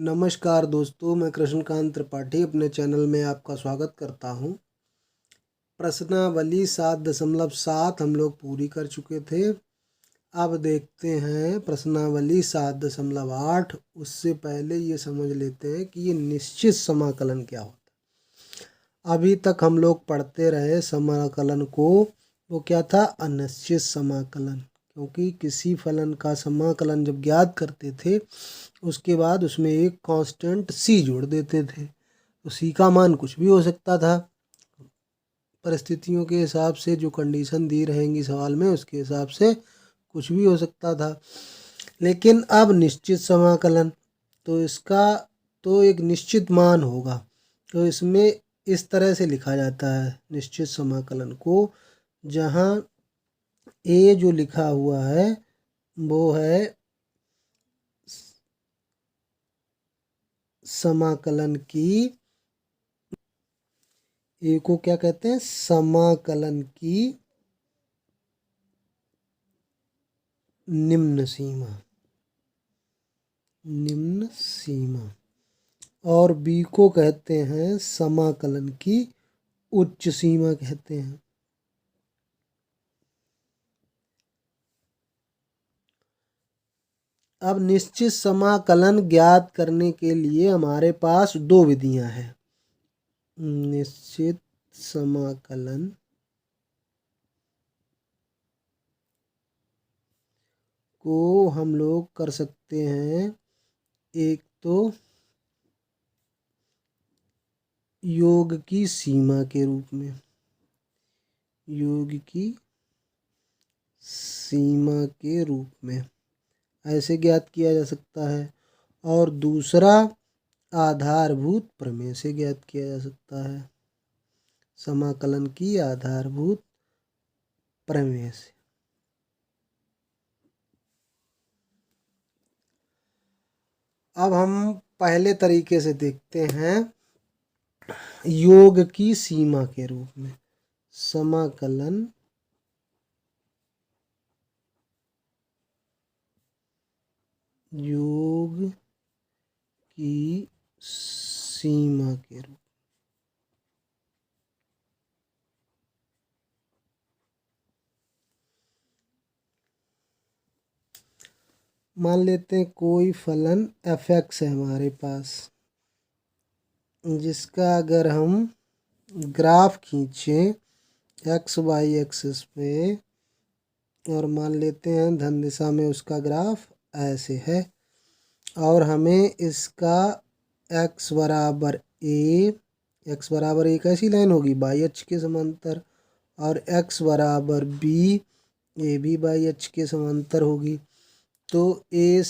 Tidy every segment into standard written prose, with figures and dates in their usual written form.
नमस्कार दोस्तों, मैं कृष्णकांत त्रिपाठी अपने चैनल में आपका स्वागत करता हूं। प्रश्नावली 7.7 हम लोग पूरी कर चुके थे। अब देखते हैं प्रश्नावली 7.8। उससे पहले ये समझ लेते हैं कि ये निश्चित समाकलन क्या होता है। अभी तक हम लोग पढ़ते रहे समाकलन को, वो क्या था? अनिश्चित समाकलन। क्योंकि किसी फलन का समाकलन जब ज्ञात करते थे उसके बाद उसमें एक कांस्टेंट सी जोड़ देते थे, तो सी का मान कुछ भी हो सकता था। परिस्थितियों के हिसाब से जो कंडीशन दी रहेंगी सवाल में उसके हिसाब से कुछ भी हो सकता था। लेकिन अब निश्चित समाकलन, तो इसका तो एक निश्चित मान होगा। तो इसमें इस तरह से लिखा जाता है निश्चित समाकलन को, जहाँ ए जो लिखा हुआ है वो है समाकलन की, ए को क्या कहते हैं? समाकलन की निम्न सीमा, निम्न सीमा। और बी को कहते हैं समाकलन की उच्च सीमा कहते हैं। अब निश्चित समाकलन ज्ञात करने के लिए हमारे पास दो विधियां हैं। निश्चित समाकलन को हम लोग कर सकते हैं, एक तो योग की सीमा के रूप में, योग की सीमा के रूप में ऐसे ज्ञात किया जा सकता है। और दूसरा आधारभूत प्रमेय से ज्ञात किया जा सकता है, समाकलन की आधारभूत प्रमेय से। अब हम पहले तरीके से देखते हैं, योग की सीमा के रूप में। समाकलन योग की सीमा के रूप, मान लेते हैं कोई फलन f(x) है हमारे पास, जिसका अगर हम ग्राफ खींचें x y एक्सिस पे, और मान लेते हैं धन दिशा में उसका ग्राफ ऐसे है, और हमें इसका x बराबर a, x बराबर एक ऐसी लाइन होगी बाई एच के समांतर, और x बराबर b, ए भी बाई एच के समांतर होगी। तो ए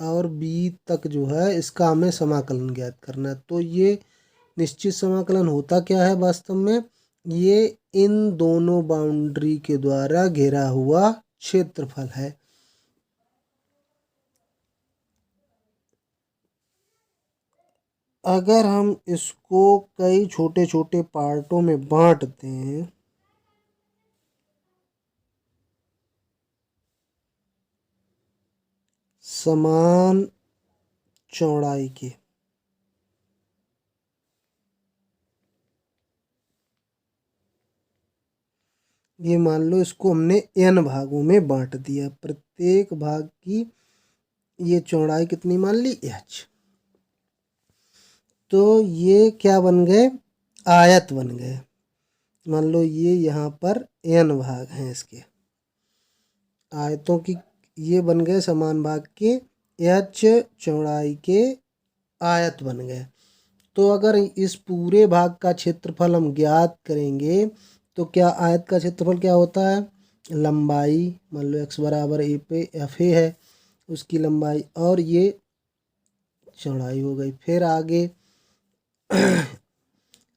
और बी तक जो है इसका हमें समाकलन ज्ञात करना है। तो ये निश्चित समाकलन होता क्या है वास्तव में? ये इन दोनों बाउंड्री के द्वारा घेरा हुआ क्षेत्रफल है। अगर हम इसको कई छोटे छोटे पार्टों में बांटते हैं, समान चौड़ाई के, ये मान लो इसको हमने n भागों में बांट दिया, प्रत्येक भाग की ये चौड़ाई कितनी मान ली? h। तो ये क्या बन गए? आयत बन गए। मान लो ये यहाँ पर n भाग हैं इसके, आयतों की ये बन गए समान भाग के h चौड़ाई के आयत बन गए। तो अगर इस पूरे भाग का क्षेत्रफल हम ज्ञात करेंगे तो क्या आयत का क्षेत्रफल क्या होता है? लंबाई, मान लो x बराबर a पे एफ ए है, उसकी लंबाई, और ये चौड़ाई हो गई। फिर आगे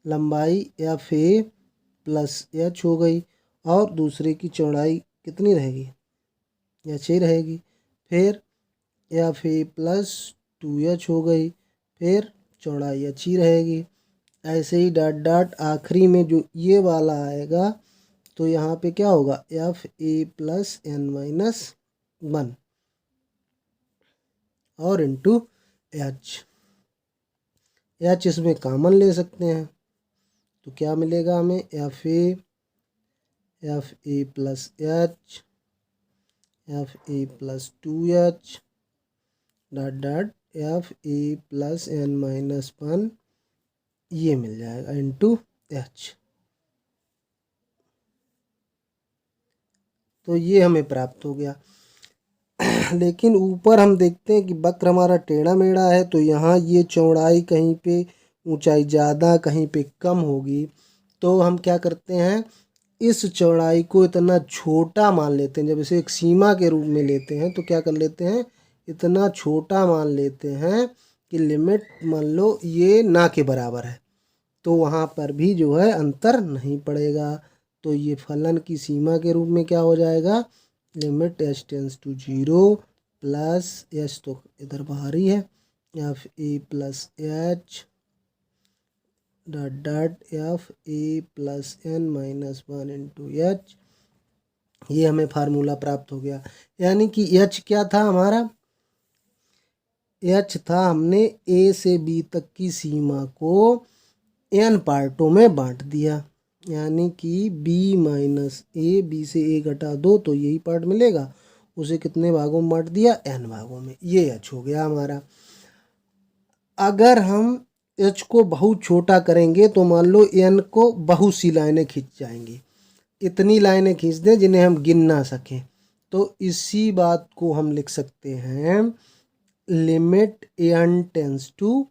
लंबाई एफ ए प्लस एच हो गई, और दूसरे की चौड़ाई कितनी रहेगी? एच ही रहेगी। फिर एफ ए प्लस 2h हो गई, फिर चौड़ाई एच ही रहेगी। ऐसे ही डॉट डॉट आखिरी में जो ये वाला आएगा तो यहाँ पे क्या होगा? F A plus n minus 1 और इंटू एच। एच इसमें कॉमन ले सकते हैं, तो क्या मिलेगा हमें, F A plus H, F A plus 2h dot dot f A plus n minus 1, ये मिल जाएगा इंटू एच। तो ये हमें प्राप्त हो गया। लेकिन ऊपर हम देखते हैं कि वक्र हमारा टेढ़ा मेढ़ा है, तो यहाँ ये चौड़ाई कहीं पे ऊंचाई ज़्यादा कहीं पे कम होगी। तो हम क्या करते हैं, इस चौड़ाई को इतना छोटा मान लेते हैं। जब इसे एक सीमा के रूप में लेते हैं तो क्या कर लेते हैं, इतना छोटा मान लेते हैं कि लिमिट मान लो ये ना के बराबर है, तो वहाँ पर भी जो है अंतर नहीं पड़ेगा। तो ये फलन की सीमा के रूप में क्या हो जाएगा, limit H tends to 0 plus h तो इधर बाहर ही है, एफ ए plus h dot dot f ए plus n minus 1 into h. ये हमें फार्मूला प्राप्त हो गया। यानी कि एच क्या था हमारा, एच था हमने ए से बी तक की सीमा को n पार्टों में बांट दिया। यानी कि b माइनस ए, बी से a घटा दो तो यही पार्ट मिलेगा, उसे कितने भागों में बांट दिया, n भागों में। ये h हो गया हमारा। अगर हम h को बहुत छोटा करेंगे तो मान लो n को बहुत सी लाइनें खींच जाएंगी, इतनी लाइनें खींच दें जिन्हें हम गिन ना सकें। तो इसी बात को हम लिख सकते हैं limit n tends to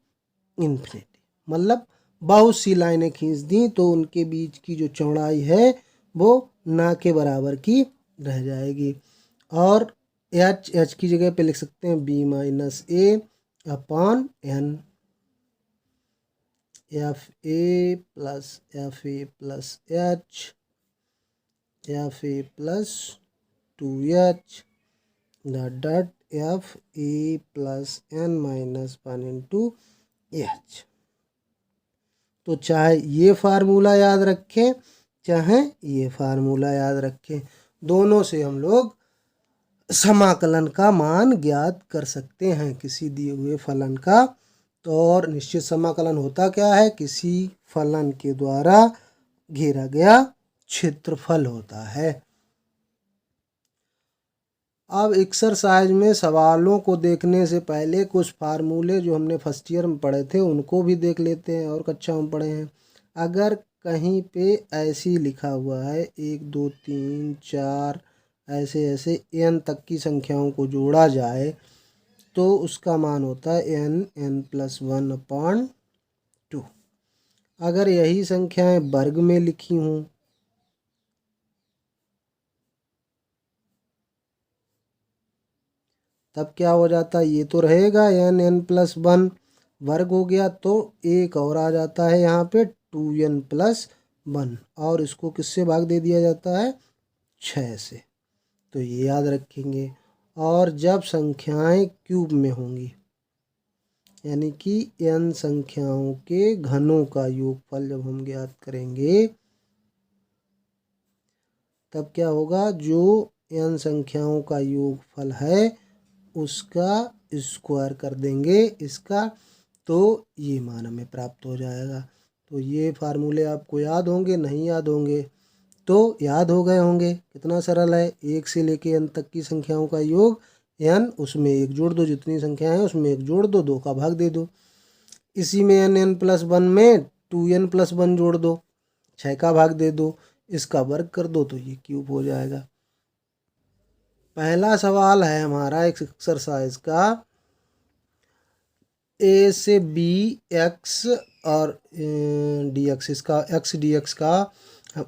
infinity. मतलब बहुत सी लाइनें खींच दी तो उनके बीच की जो चौड़ाई है वो ना के बराबर की रह जाएगी। और एच की जगह पे लिख सकते हैं b minus A upon n, F A plus H, F A plus 2h dot dot f A plus n minus 1 into H. तो चाहे ये फार्मूला याद रखें चाहे ये फार्मूला याद रखें, दोनों से हम लोग समाकलन का मान ज्ञात कर सकते हैं किसी दिए हुए फलन का। तो और निश्चित समाकलन होता क्या है, किसी फलन के द्वारा घेरा गया क्षेत्रफल होता है। अब एक्सरसाइज में सवालों को देखने से पहले कुछ फार्मूले जो हमने फर्स्ट ईयर में पढ़े थे उनको भी देख लेते हैं और कक्षा में पढ़े हैं। अगर कहीं पे ऐसी लिखा हुआ है 1 2 3 4 ऐसे ऐसे n तक की संख्याओं को जोड़ा जाए तो उसका मान होता है n प्लस 1 अपॉन 2। अगर यही संख्याएं वर्ग में लिखी हों तब क्या हो जाता है, ये तो रहेगा n प्लस 1 वर्ग हो गया, तो एक और आ जाता है यहाँ पे 2n प्लस 1 और इसको किससे भाग दे दिया जाता है, 6 से। तो ये याद रखेंगे। और जब संख्याएं क्यूब में होंगी यानी कि n संख्याओं के घनों का योगफल जब हम ज्ञात करेंगे तब क्या होगा, जो n संख्याओं का योगफल है उसका स्क्वायर कर देंगे इसका, तो ये मान हमें प्राप्त हो जाएगा। तो ये फार्मूले आपको याद होंगे, नहीं याद होंगे तो याद हो गए होंगे। कितना सरल है, 1 से लेके n तक की संख्याओं का योग n, उसमें 1 जोड़ दो, जितनी संख्या है उसमें 1 जोड़ दो, 2 का भाग दे दो। इसी में n प्लस 1 में 2n प्लस 1 जोड़ दो, 6 का भाग दे दो, इसका वर्ग कर दो तो ये क्यूब हो जाएगा। पहला सवाल है हमारा एक्सरसाइज का, ए से बी एक्स और डी एक्स, इसका एक्स डी एक्स का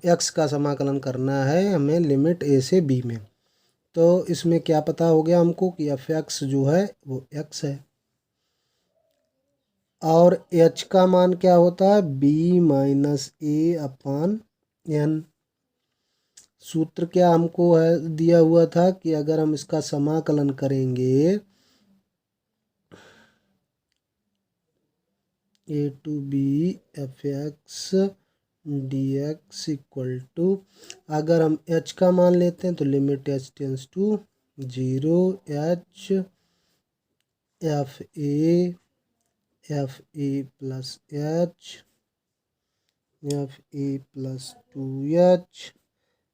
एक्स का समाकलन करना है हमें लिमिट ए से बी में। तो इसमें क्या पता हो गया हमको कि एफ एक्स जो है वो एक्स है और एच का मान क्या होता है, बी माइनस ए अपॉन एन। सूत्र क्या हमको है दिया हुआ था कि अगर हम इसका समाकलन करेंगे A to B F X D X equal to, अगर हम एच का मान लेते हैं तो limit H tends to 0 H F A F A plus H, F A plus 2h,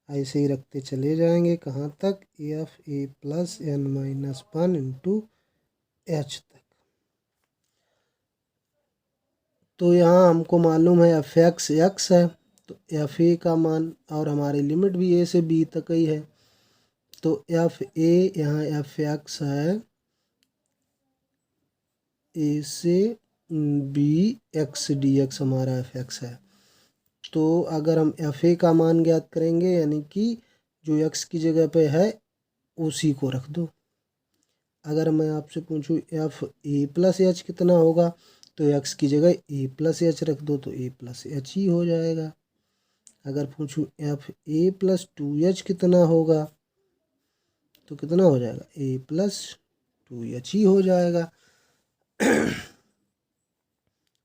ऐसे ही रखते चले जाएंगे कहाँ तक, एफ ए plus n minus 1 into H तक। तो यहाँ हमको मालूम है एफ एक्स एक्स है, तो एफ ए का मान, और हमारी लिमिट भी ए से बी तक ही है, तो एफ ए यहाँ एफ एक्स है, ए से बी एक्स डी एक्स हमारा एफ एक्स है। तो अगर हम एफ ए का मान ज्ञात करेंगे, यानी कि जो एक्स की जगह पे है उसी को रख दो। अगर मैं आपसे पूछूं एफ ए प्लस एच कितना होगा, तो एक्स की जगह ए प्लस एच रख दो तो ए प्लस एच ही हो जाएगा। अगर पूछूं एफ ए प्लस 2h कितना होगा, तो कितना हो जाएगा, ए प्लस 2h ही हो जाएगा।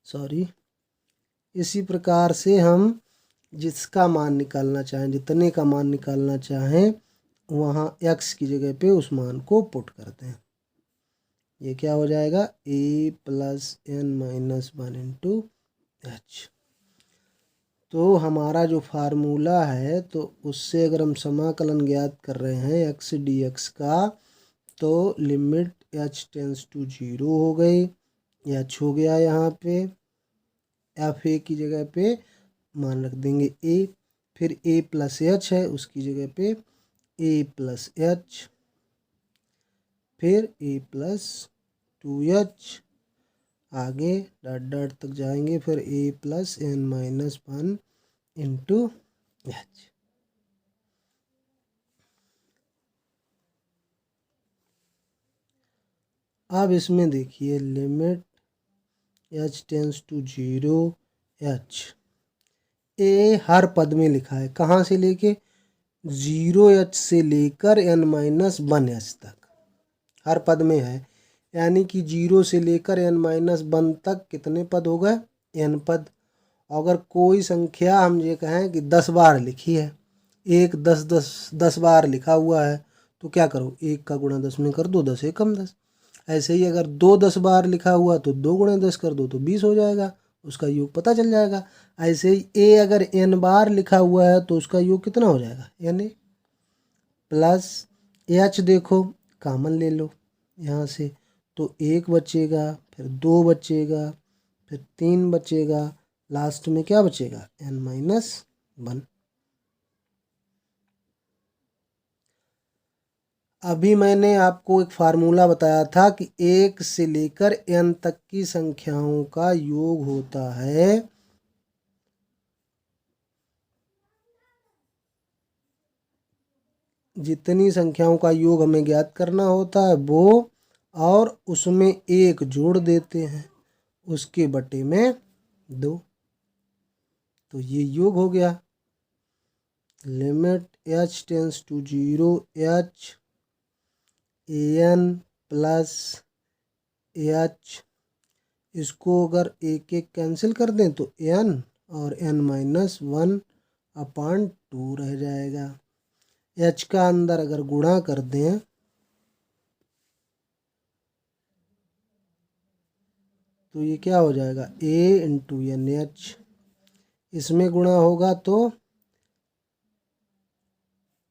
सॉरी। इसी प्रकार से हम जिसका मान निकालना चाहें, जितने का मान निकालना चाहें, वहाँ x की जगह पे उस मान को पुट करते हैं। ये क्या हो जाएगा, a plus n minus 1 into H. तो हमारा जो फार्मूला है, तो उससे अगर हम समाकलन ज्ञात कर रहे हैं x dx का, तो लिमिट h टेंस टू 0 हो गई, h हो गया यहाँ पे, एफ ए की जगह पे मान रख देंगे a, फिर a प्लस एच है उसकी जगह पे a प्लस एच, फिर a प्लस 2h, आगे डॉट डॉट तक जाएंगे, फिर a plus n minus 1 into h. अब इसमें देखिए limit h tends to 0 h, ए हर पद में लिखा है, कहाँ से लेके, 0h से लेकर n माइनस 1h तक हर पद में है, यानी कि 0 से लेकर n माइनस 1 तक कितने पद हो गए, n पद। अगर कोई संख्या हम ये कहें कि 10 बार लिखी है, एक 10 बार लिखा हुआ है, तो क्या करो, 1 का गुणा 10 में कर दो, 10 एकम 10। ऐसे ही अगर 10 बार लिखा हुआ तो 2 गुणा 10 कर दो तो 20 हो जाएगा, उसका योग पता चल जाएगा। ऐसे ही ए अगर n बार लिखा हुआ है तो उसका योग कितना हो जाएगा, n ए प्लस एच, देखो कॉमन ले लो यहाँ से, तो 1 बचेगा, फिर 2 बचेगा, फिर 3 बचेगा, लास्ट में क्या बचेगा, n माइनस 1। अभी मैंने आपको एक फार्मूला बताया था कि 1 से लेकर n तक की संख्याओं का योग होता है जितनी संख्याओं का योग हमें ज्ञात करना होता है वो, और उसमें 1 जोड़ देते हैं, उसके बटे में 2, तो ये योग हो गया। Limit h tends to 0 h, an plus h, इसको अगर एक एक कैंसिल कर दें तो n और n माइनस 1 अपान 2 रह जाएगा। h का अंदर अगर गुणा कर दें तो ये क्या हो जाएगा, a इंटू एन एच, इसमें गुणा होगा तो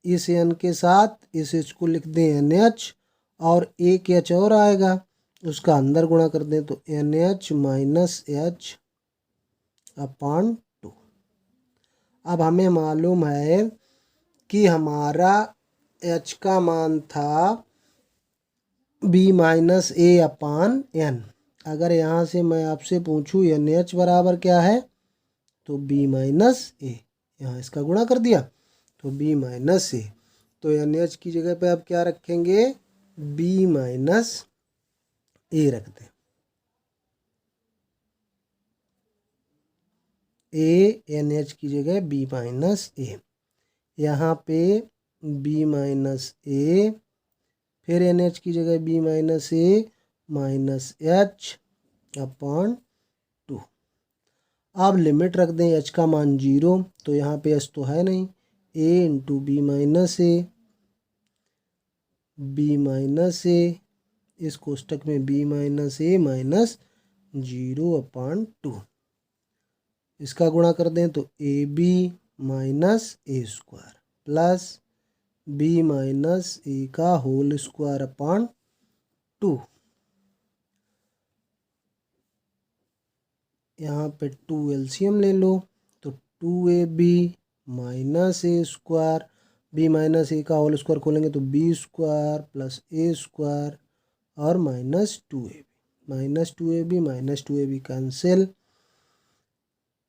इस n के साथ इस h को लिख दें एन एच, और एक h और आएगा, उसका अंदर गुणा कर दें तो एन एच माइनस एच अपान 2। अब हमें मालूम है कि हमारा h का मान था b माइनस ए अपान n। अगर यहाँ से मैं आपसे पूछूं एन एच बराबर क्या है, तो b माइनस ए, यहाँ इसका गुणा कर दिया तो b माइनस ए, तो एन एच की जगह पे आप क्या रखेंगे, b माइनस ए रख दें, ए एन एच की जगह b माइनस ए, यहाँ पे b माइनस ए, फिर एन एच की जगह b माइनस ए माइनस एच अपॉन 2। अब लिमिट रख दें h का मान 0, तो यहाँ पे h तो है नहीं, a into B minus A, b minus A, इस कोष्टक में b माइनस ए माइनस 0/2। इसका गुणा कर दें तो AB minus a square plus B minus a का होल स्क्वायर अपॉन 2। यहाँ पे 2 एलसीएम ले लो तो 2AB minus a square, b minus a का होल स्क्वायर खोलेंगे तो b square plus a square और minus 2AB। Minus 2AB minus 2AB cancel,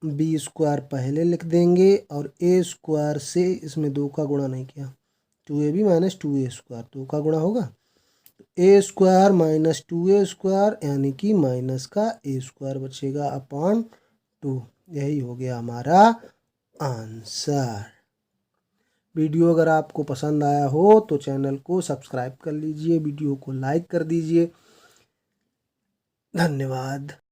b square पहले लिख देंगे और ए स्क्वायर से इसमें 2 का गुणा नहीं किया, 2AB माइनस 2A स्क्वायर 2 का गुणा होगा, ए स्क्वायर माइनस 2A स्क्वायर यानी कि माइनस का ए स्क्वायर बचेगा अपॉन 2। यही हो गया हमारा आंसर। वीडियो अगर आपको पसंद आया हो तो चैनल को सब्सक्राइब कर लीजिए, वीडियो को लाइक कर दीजिए। धन्यवाद।